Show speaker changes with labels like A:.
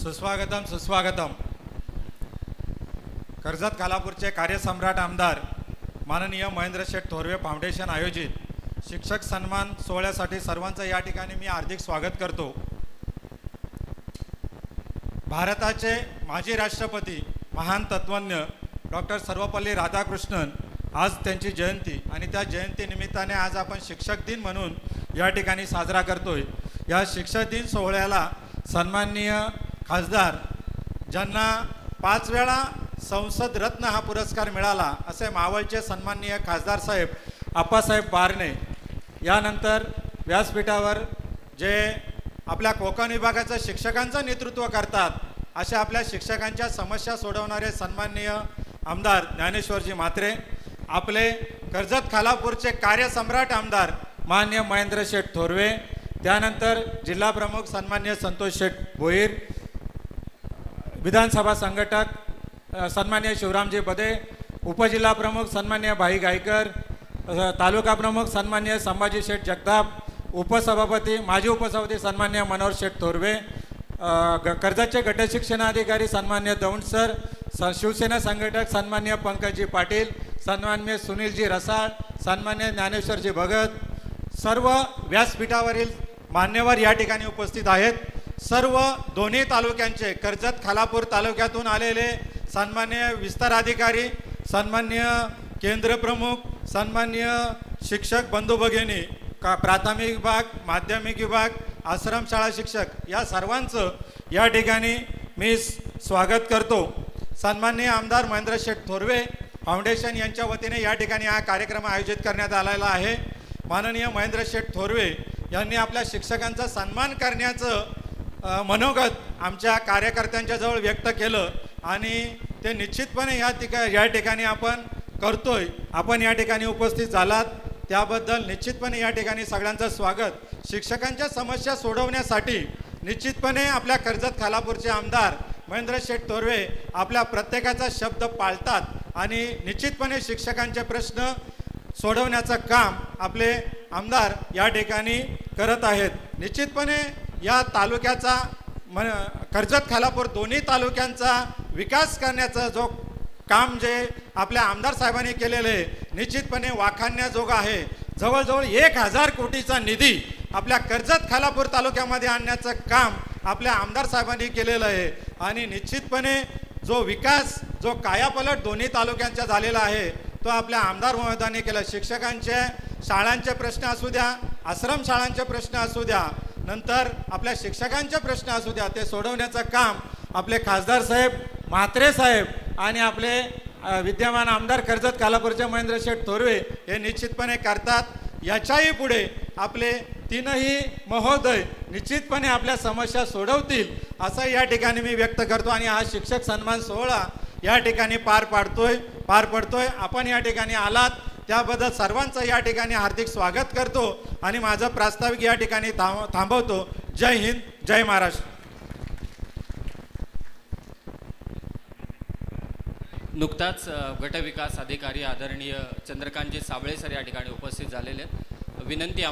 A: सुस्वागतम सुस्वागतम। कर्जत खालापूरचे कार्यसम्राट आमदार माननीय महेंद्र शेठ थोरवे फाउंडेशन आयोजित शिक्षक सन्मान सोहळ्यासाठी सर्वांचं या ठिकाणी मी हार्दिक स्वागत करतो। भारताचे माजी राष्ट्रपती महान तत्वज्ञ डॉक्टर सर्वपल्ली राधाकृष्णन आज त्यांची जयंती आणि त्या जयंतीनिमित्ताने आज आपण शिक्षक दिन म्हणून या ठिकाणी साजरा करतोय। या शिक्षक दिन सोहळ्याला सन्माननीय खासदार ज्यांना 5 वेळा संसद रत्न हा पुरस्कार मिळाला असे मावळचे सन्माननीय खासदार साहेब आप्पासाहेब बारणे, यानंतर व्यासपीठावर जे आपल्या कोकण विभागाच्या शिक्षकांचं नेतृत्व करतात अशा आपल्या शिक्षकांच्या समस्या सोडवणारे सन्माननीय आमदार ज्ञानेश्वरजी म्हात्रे, आपले कर्जत खालापूरचे कार्यसम्राट आमदार माननीय महेंद्र शेठ थोरवे, त्यानंतर जिल्हा प्रमुख सन्माननीय संतोष शेठ भोईर, विधानसभा संघटक सन्माननीय शिवरामजी बदे, उपजिल्हा प्रमुख सन्माननीय भाई गायकर, तालुका प्रमुख सन्माननीय संभाजी शेठ जगताप, उपसभापती माजी उपसभापती सन्माननीय मनोहर शेठ थोरवे, कर्जतचे गटशिक्षणाधिकारी सन्माननीय दौंड सर, शिवसेना संघटक सन्माननीय पंकजी पाटील, सन्माननीय सुनीलजी रसाळ, सन्माननीय ज्ञानेश्वरजी भगत, सर्व व्यासपीठावरील मान्यवर या ठिकाणी उपस्थित आहेत। सर्व दोन्ही तालुक्यांचे कर्जत खालापूर तालुक्यातून आलेले सन्माननीय विस्तार अधिकारी, सन्माननीय केंद्र प्रमुख, सन्माननीय शिक्षक बंधू भगिनी, प्राथमिक विभाग, माध्यमिक विभाग, आश्रमशाळा शिक्षक या सर्वांचं या ठिकाणी मी स्वागत करतो। सन्माननीय आमदार महेंद्र शेठ थोरवे फाउंडेशन यांच्या वतीने या ठिकाणी हा कार्यक्रम आयोजित करण्यात आलेला आहे। माननीय महेंद्र शेठ थोरवे यांनी आपल्या शिक्षकांचा सन्मान करण्याचं मनोगत आमच्या कार्यकर्त्यांच्या जवळ व्यक्त केलं आणि ते निश्चितपणे या ठिकाणी आपण करतोय। आपण या ठिकाणी उपस्थित झालात त्याबद्दल निश्चितपणे या ठिकाणी सगळ्यांचं स्वागत। शिक्षकांच्या समस्या सोडवण्यासाठी निश्चितपणे आपल्या कर्जत खालापूरचे आमदार महेंद्र शेठ थोरवे आपल्या प्रत्येकाचा शब्द पाळतात आणि निश्चितपणे शिक्षकांचे प्रश्न सोडवण्याचं काम आपले आमदार या ठिकाणी करत आहेत। निश्चितपणे या तालुक्याचा कर्जत खालापूर दोन्ही तालुक्यांचा विकास करण्याचा जो काम जे आपल्या आमदार साहेबांनी केलेले निश्चितपणे वाखाणण्याजोग आहे। जवळजवळ 1000 कोटीचा निधी आपल्या कर्जत खालापूर तालुक्यामध्ये आणण्याचं काम आपल्या आमदार साहेबांनी केलेलं आहे आणि निश्चितपणे जो विकास जो कायापालट दोन्ही तालुक्यांचा झालेला आहे तो आपल्या आमदार महोदयांनी केला। शिक्षकांचे शाळांचे प्रश्न असू द्या, आश्रम शाळांचे प्रश्न असू द्या, नंतर आपल्या शिक्षकांचे प्रश्न असू द्या, ते सोडवण्याचं काम आपले खासदार साहेब म्हात्रे साहेब आणि आपले विद्यमान आमदार कर्जत खालापूरचे महेंद्र शेठ थोरवे हे निश्चितपणे करतात। याच्याही पुढे आपले तीनही महोदय निश्चितपणे आपल्या समस्या सोडवतील असं या ठिकाणी मी व्यक्त करतो आणि हा शिक्षक सन्मान सोहळा या ठिकाणी पार पडतोय। आपण या ठिकाणी आलात त्याबद्दल सर्वांचं या ठिकाणी हार्दिक स्वागत करतो आणि माझं प्रास्ताविक या ठिकाणी थांबवतो। जय हिंद, जय महाराष्ट्र।
B: नुकताच गटविकास अधिकारी आदरणीय चंद्रकांतजी साबळे सर या ठिकाणी उपस्थित झालेले। विनंती